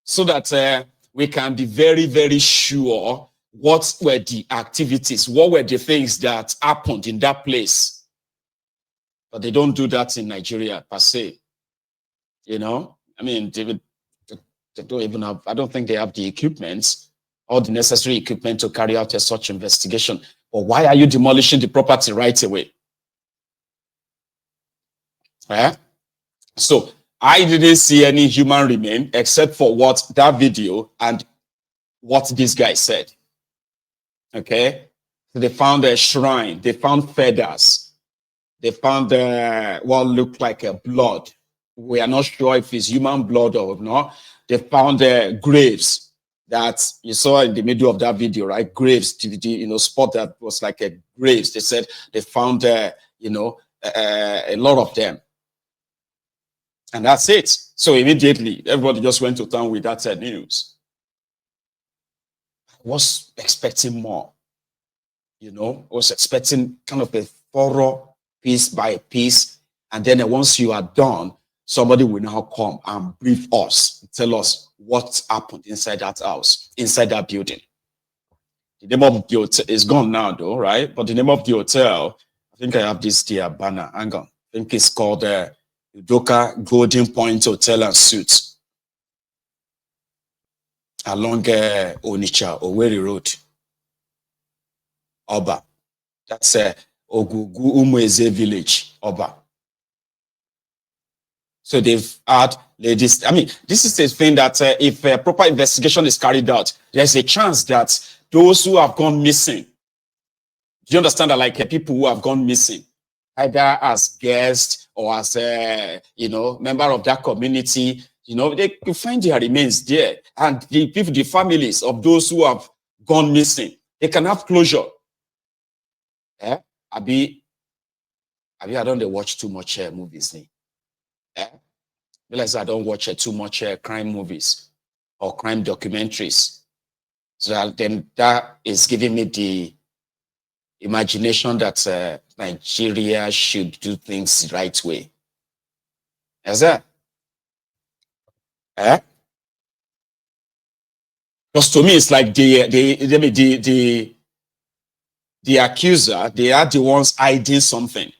so that we can be very, very sure what were the activities, what were the things that happened in that place. But they don't do that in Nigeria per se. You know, I mean, they don't even have, I don't think they have the equipment, all the necessary equipment to carry out such investigation. But why are you demolishing the property right away? So I didn't see any human remain except for what that video and what this guy said. Okay, so they found a shrine, they found feathers, they found what looked like a blood. We are not sure if it's human blood or not. They found graves that you saw in the middle of that video, right? Graves, spot that was like a graves. They said they found, a lot of them. And that's it. So immediately, everybody just went to town with that news. I was expecting more, I was expecting kind of a thorough piece by piece. And then once you are done, somebody will now come and brief us, tell us what happened inside that house, inside that building. The name of the hotel is gone now, though, right? But the name of the hotel, I think I have this there banner. Hang on. I think it's called Udoka Golden Point Hotel and Suites along Onitsha, Owerri Road, Oba. That's Ogugu Umueze Village, Oba. So they've had ladies. I mean, this is a thing that if a proper investigation is carried out, there's a chance that those who have gone missing, do you understand that, like people who have gone missing, either as guests or as member of that community, they can find their remains there, and the people, the families of those who have gone missing, they can have closure. I don't watch too much movies. Realize I don't watch too much crime movies or crime documentaries. So then that is giving me the imagination that Nigeria should do things the right way. Is that? Because to me, it's like the accuser, they are the ones hiding something.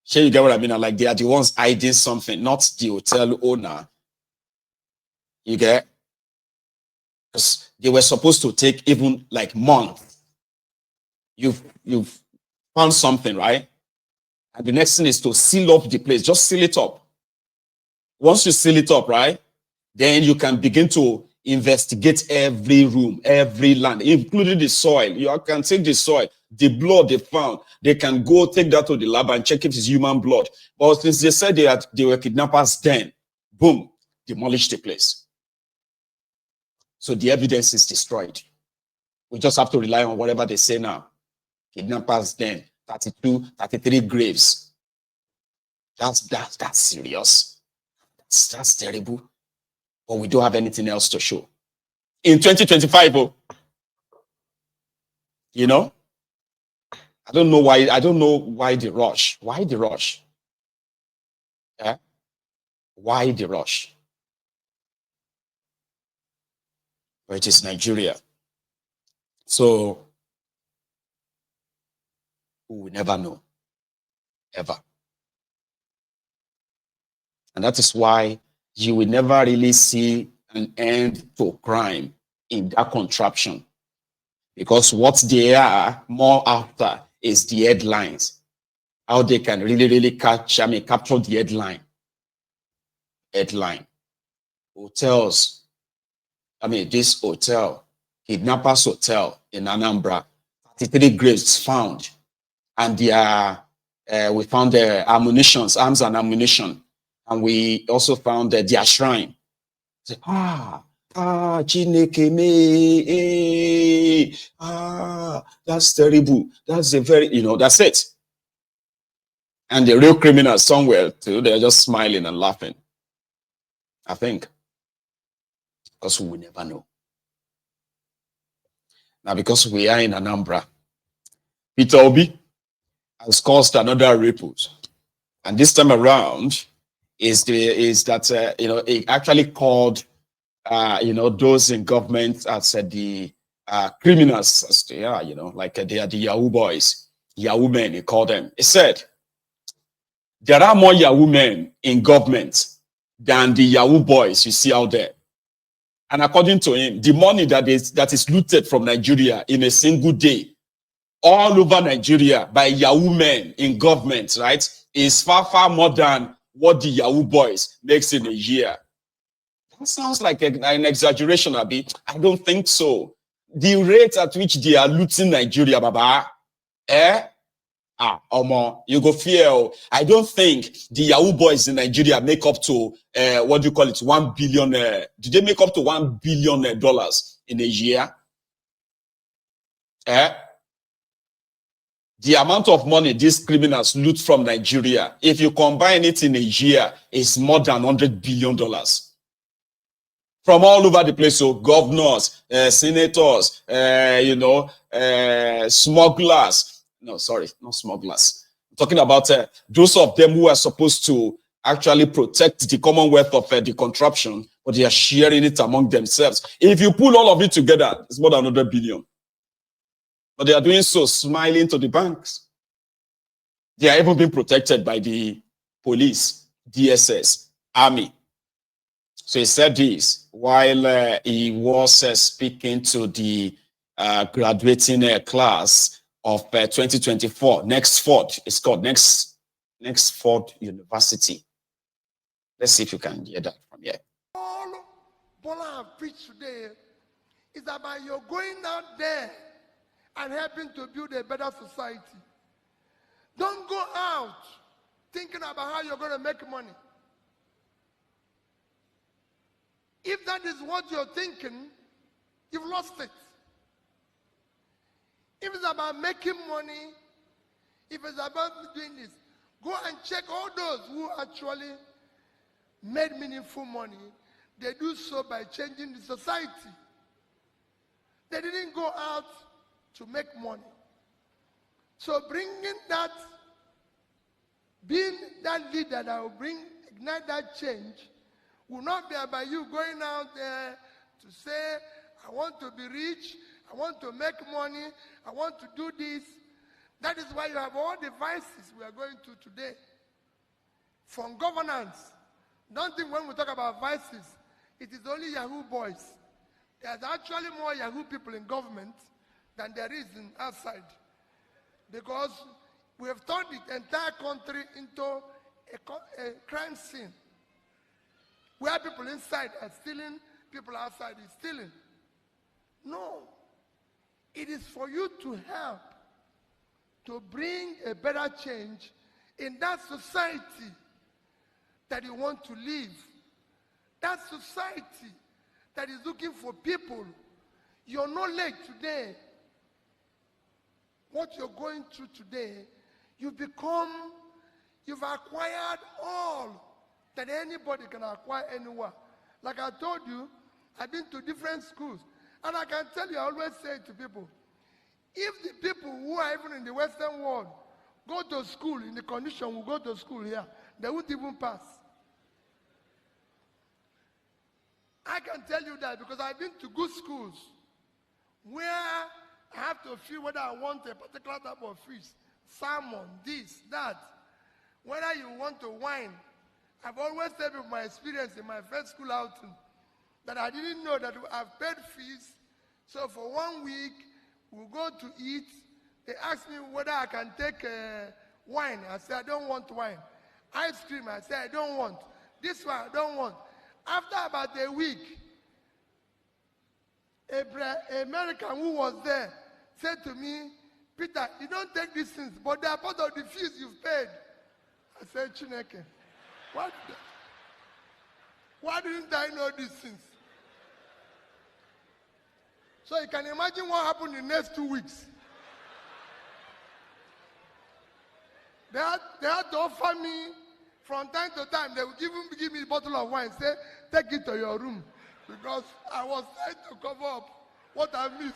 Sure, you get what I mean? Like they are the ones hiding something, not the hotel owner. You get? Because they were supposed to take even like months. You've found something, right? And the next thing is to seal up the place. Just seal it up. Once you seal it up, right? Then you can begin to investigate every room, every land, including the soil. You can take the soil, the blood they found. They can go take that to the lab and check if it's human blood. But since they said they were kidnappers then, boom, demolish the place. So the evidence is destroyed. We just have to rely on whatever they say now. Kidnappers then, 32, 33 graves. That's serious. That's terrible. But we don't have anything else to show. In 2025, I don't know why the rush. Why the rush? Why the rush? But it is Nigeria. So we will never know. Ever. And that is why you will never really see an end to crime in that contraption. Because what they are more after is the headlines. How they can really capture the headline. Hotels. This hotel, kidnappers hotel in Anambra, 33 graves found. And we found arms and ammunition. And we also found their shrine. Say, Chineke me, that's terrible. That's that's it. And the real criminals somewhere too, they're just smiling and laughing. I think. Because we will never know. Now, because we are in Anambra, Peter Obi has caused another ripple. And this time around, is that it actually called those in government as the criminals, as they are, like they are the Yahoo boys, Yahoo men, he called them. He said, there are more Yahoo men in government than the Yahoo boys you see out there. And according to him, the money that is looted from Nigeria in a single day, all over Nigeria by Yahoo men in government, right, is far, far more than what the Yahoo boys makes in a year. That sounds like an exaggeration, Abi. I don't think so. The rate at which they are looting Nigeria, Baba, you go fear. I don't think the Yahoo boys in Nigeria make up to what do you call it? 1 billion. Do they make up to $1 billion in a year? The amount of money these criminals loot from Nigeria, if you combine it in a year, is more than $100 billion. From all over the place, so governors, senators, smugglers. No, sorry, not smugglers. I'm talking about those of them who are supposed to actually protect the commonwealth of the contraption, but they are sharing it among themselves. If you pull all of it together, it's more than $100 billion. But they are doing so smiling to the banks. They are even being protected by the police, DSS, army. So he said this while he was speaking to the graduating class of 2024, next Ford. It's called next Ford University. Let's see if you can hear that from here. All Bola have preached today is about you're going out there and helping to build a better society. Don't go out thinking about how you're going to make money. If that is what you're thinking, you've lost it. If it's about making money, if it's about doing this, go and check all those who actually made meaningful money. They do so by changing the society. They didn't go out to make money. So bringing that, being that leader that will ignite that change, will not be about you going out there to say, I want to be rich, I want to make money, I want to do this. That is why you have all the vices we are going to today. From governance. Don't think when we talk about vices, it is only Yahoo boys. There's actually more Yahoo people in government than there is in outside. Because we have turned the entire country into a crime scene. Where people inside are stealing, people outside is stealing. No. It is for you to help to bring a better change in that society that you want to live. That society that is looking for people. Your knowledge today, what you're going through today, you've acquired all that anybody can acquire anywhere. Like I told you, I've been to different schools. And I can tell you, I always say to people, if the people who are even in the Western world go to school in the condition we go to school here, they won't even pass. I can tell you that because I've been to good schools where I have to feel whether I want a particular type of fish, salmon, this, that. Whether you want to wine. I've always said with my experience in my first school outing that I didn't know that I've paid fees. So for 1 week, we'll go to eat. They asked me whether I can take wine. I said, I don't want wine. Ice cream, I said, I don't want. This one, I don't want. After about a week, an American who was there said to me, Peter, you don't take these things, but they are part of the fees you've paid. I said, Chineke, why didn't I know these things? So you can imagine what happened in the next 2 weeks. They had to offer me, from time to time, they would give me a bottle of wine, say, take it to your room. Because I was trying to cover up what I missed.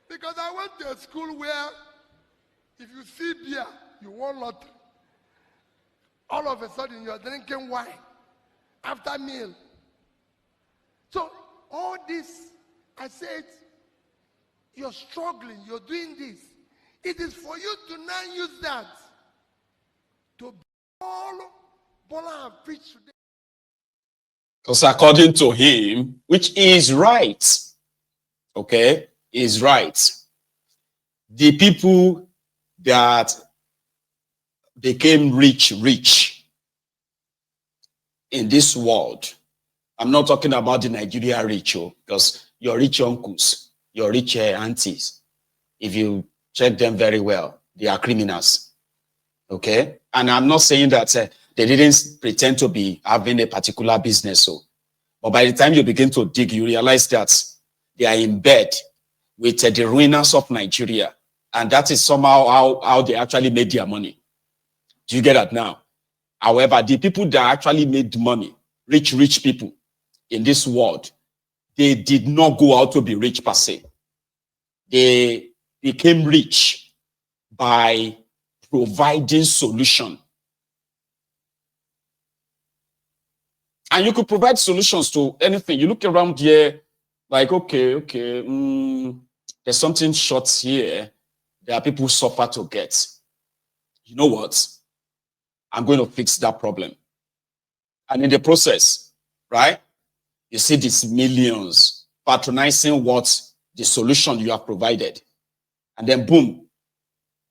Because I went to a school where if you see beer, you won lottery. All of a sudden, you're drinking wine after meal. So all this, I said, you're struggling, you're doing this. It is for you to now use that to all Bola have preached today. Because according to him, which is right, okay, is right. The people that became rich in this world, I'm not talking about the Nigeria rich, because your rich uncles, your rich aunties, if you check them very well, they are criminals. Okay? And I'm not saying that they didn't pretend to be having a particular business. But by the time you begin to dig, you realize that they are in bed with the ruiners of Nigeria. And that is somehow how they actually made their money. Do you get that now? However, the people that actually made money, rich people in this world, they did not go out to be rich per se. They became rich by providing solution. And you could provide solutions to anything. You look around here, like, okay, there's something short here. There are people who suffer to get. You know what? I'm going to fix that problem. And in the process, right, you see these millions patronizing what the solution you have provided. And then boom,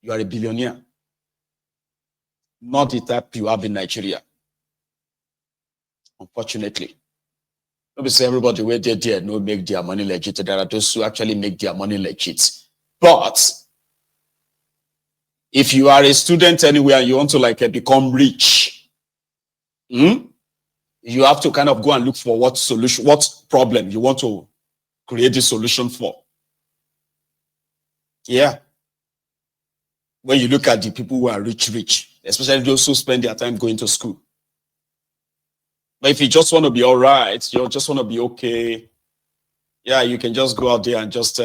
you are a billionaire. Not the type you have in Nigeria. Unfortunately. Obviously, everybody where they're there no make their money legit. There are those who actually make their money legit. But if you are a student anywhere and you want to become rich, you have to kind of go and look for what solution, what problem you want to create the solution for. Yeah. When you look at the people who are rich, especially those who spend their time going to school. But if you just want to be all right, you just want to be okay, yeah, you can just go out there and just,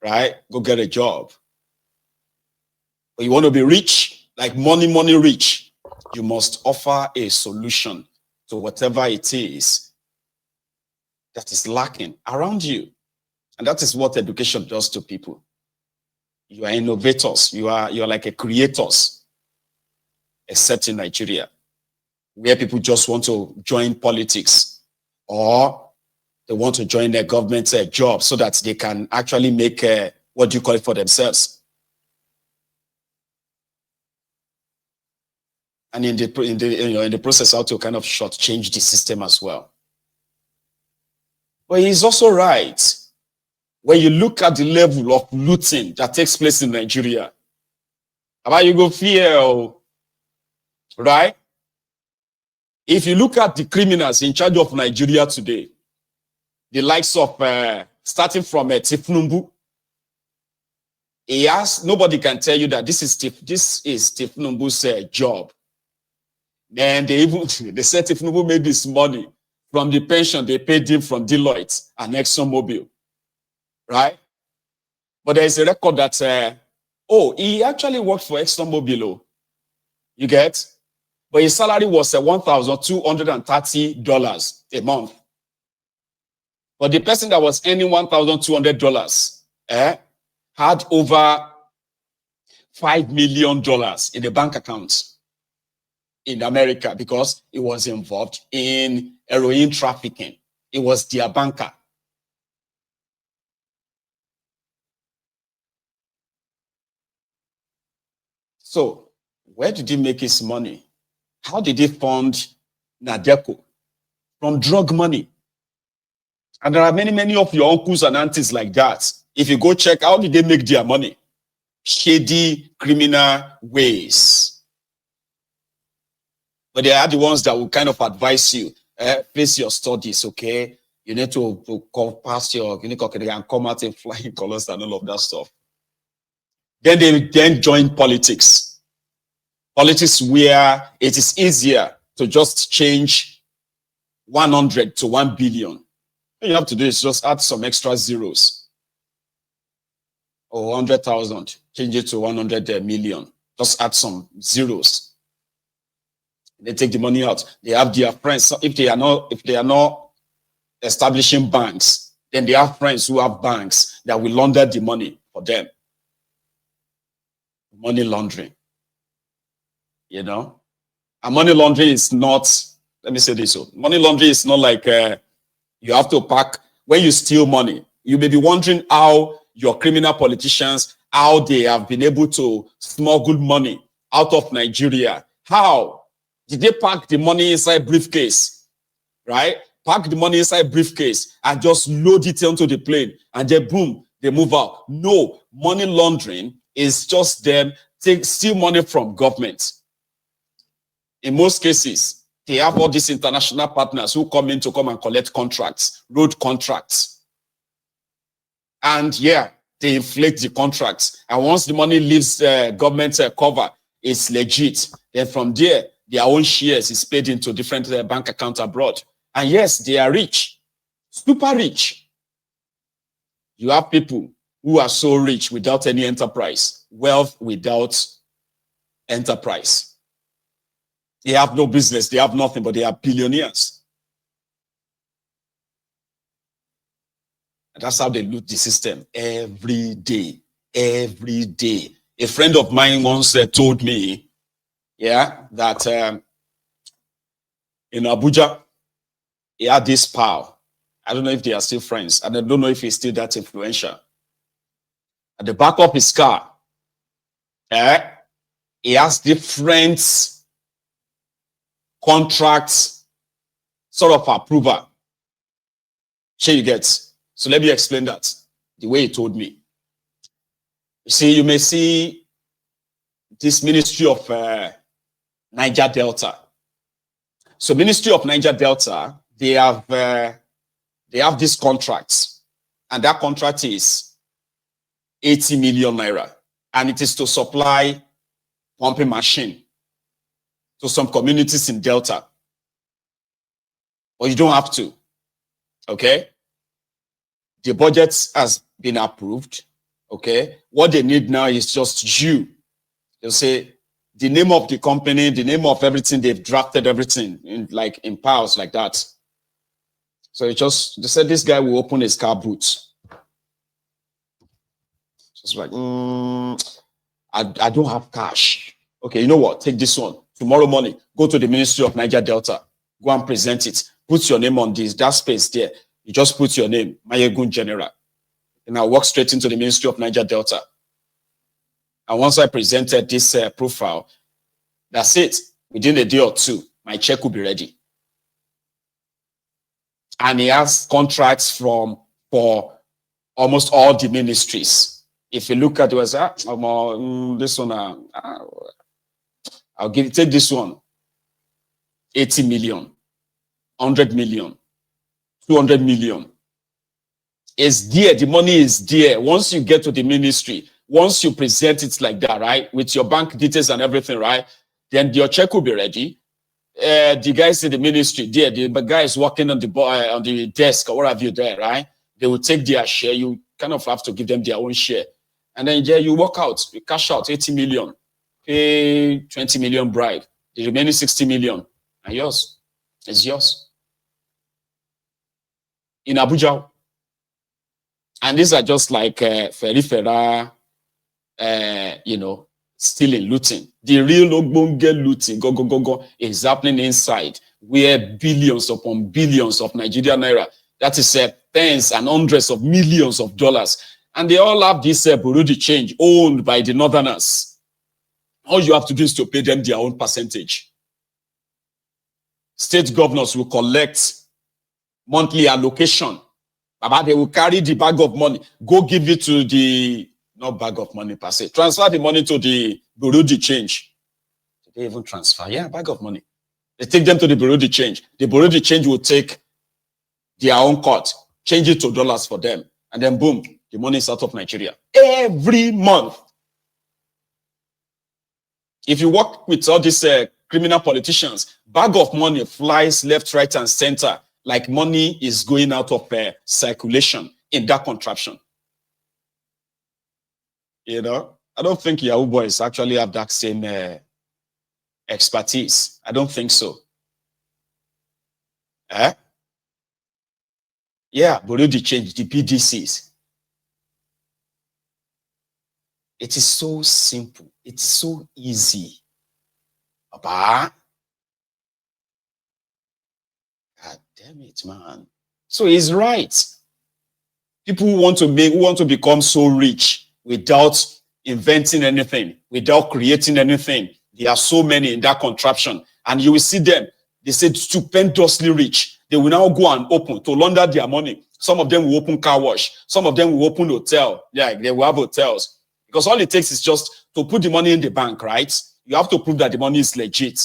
right, go get a job. But you want to be rich, like money rich, you must offer a solution to whatever it is that is lacking around you. And that is what education does to people. You are innovators. You are like a creators, except in Nigeria, where people just want to join politics or they want to join their government job so that they can actually make what do you call it for themselves. And in the process, how to kind of shortchange the system as well. But he's also right. When you look at the level of looting that takes place in Nigeria, about you go fear, right? If you look at the criminals in charge of Nigeria today, the likes of starting from Tifnumbu, nobody can tell you that this is Tifnumbu's job. And they said Tifnumbu made this money from the pension they paid him from Deloitte and ExxonMobil, right? But there is a record that he actually worked for ExxonMobil. You get? But his salary was $1,230 a month. But the person that was earning $1,200 had over $5 million in the bank account in America because he was involved in heroin trafficking. He was their banker. So, where did he make his money? How did he fund Nadeco? From drug money. And there are many of your uncles and aunties like that. If you go check, how did they make their money? Shady, criminal ways. But they are the ones that will kind of advise you, face your studies, okay? You need to go past your, and come out in flying colors and all of that stuff. Then they join politics. Politics where it is easier to just change 100 to 1 billion. All you have to do is just add some extra zeros. Or 100,000, change it to 100 million. Just add some zeros. They take the money out. They have their friends. So if they are not establishing banks, then they have friends who have banks that will launder the money for them. Money laundering. You know? And money laundering is not, let me say this. So money laundering is not like you have to pack. When you steal money, you may be wondering how your criminal politicians, how they have been able to smuggle money out of Nigeria. How? Did they pack the money inside briefcase? Right? Pack the money inside briefcase and just load it onto the plane and then boom, they move out. No, money laundering is just them steal money from government. In most cases, they have all these international partners who come in to come and collect contracts, road contracts. And yeah, they inflate the contracts. And once the money leaves government cover, it's legit. Then from there, their own shares is paid into different bank accounts abroad. And yes, they are rich, super rich. You have people who are so rich without any enterprise, wealth without enterprise. They have no business, they have nothing, but they are billionaires. And that's how they loot the system every day, every day. A friend of mine once told me, that in Abuja, he had this pal. I don't know if they are still friends, and I don't know if he's still that influential. At the back of his car, he has different contracts, sort of approval. Sure, you get. So let me explain that the way he told me. You see, you may see this Ministry of Niger Delta. So Ministry of Niger Delta, they have these contracts, and that contract is 80 million naira, and it is to supply pumping machine to some communities in Delta. But you don't have to. Okay? The budget has been approved. Okay? What they need now is just you. They'll say the name of the company, the name of everything, they've drafted everything in piles like that. So they said this guy will open his car boot. Just like, I don't have cash. Okay, you know what? Take this one. Tomorrow morning, go to the Ministry of Niger Delta. Go and present it. Put your name on that space there. You just put your name, Mayegun General. And I'll walk straight into the Ministry of Niger Delta. And once I presented this profile, that's it. Within a day or two, my check will be ready. And he has contracts for almost all the ministries. If you look at it, this one, take this one. 80 million, 100 million, 200 million. It's there. The money is there. Once you get to the ministry, once you present it like that, right, with your bank details and everything, right, then your check will be ready. The guys in the ministry, there, the guys working on the desk or what have you there, right? They will take their share. You kind of have to give them their own share. And then you walk out, you cash out 80 million, pay 20 million bribe. The remaining 60 million and yours. It's yours. In Abuja. And these are just like Ferifera, stealing, looting. The real Ogbonge looting, is happening inside, where billions upon billions of Nigerian naira, that is tens and hundreds of millions of dollars. And they all have this Bureau de change owned by the Northerners. All you have to do is to pay them their own percentage. State governors will collect monthly allocation. They will carry the bag of money, go give it to the, not bag of money per se, transfer the money to the Bureau de change. Did they even transfer? Yeah, bag of money. They take them to the Bureau de change. The Bureau de change will take their own cut, change it to dollars for them, and then boom, the money is out of Nigeria. Every month. If you work with all these criminal politicians, bag of money flies left, right, and center, like money is going out of circulation in that contraption. I don't think Yahoo boys actually have that same expertise. I don't think so. Eh? Yeah, Bureau de Change, the BDCs. It is so simple. It's so easy. Papa. God damn it, man. So he's right. People who want to become so rich without inventing anything, without creating anything. There are so many in that contraption. And you will see them. They say stupendously rich. They will now go and open to launder their money. Some of them will open car wash. Some of them will open hotel. Yeah, they will have hotels. Because all it takes is just to put the money in the bank, right? You have to prove that the money is legit.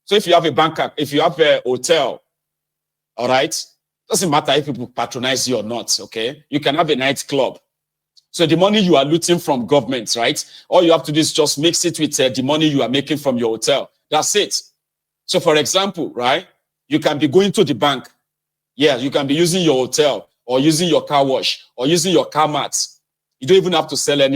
So if you have a bank, if you have a hotel, all right, doesn't matter if people patronize you or not, okay? You can have a nightclub. So the money you are looting from government, right? All you have to do is just mix it with the money you are making from your hotel. That's it. So for example, right, you can be going to the bank. Yeah, you can be using your hotel or using your car wash or using your car mats. You don't even have to sell any.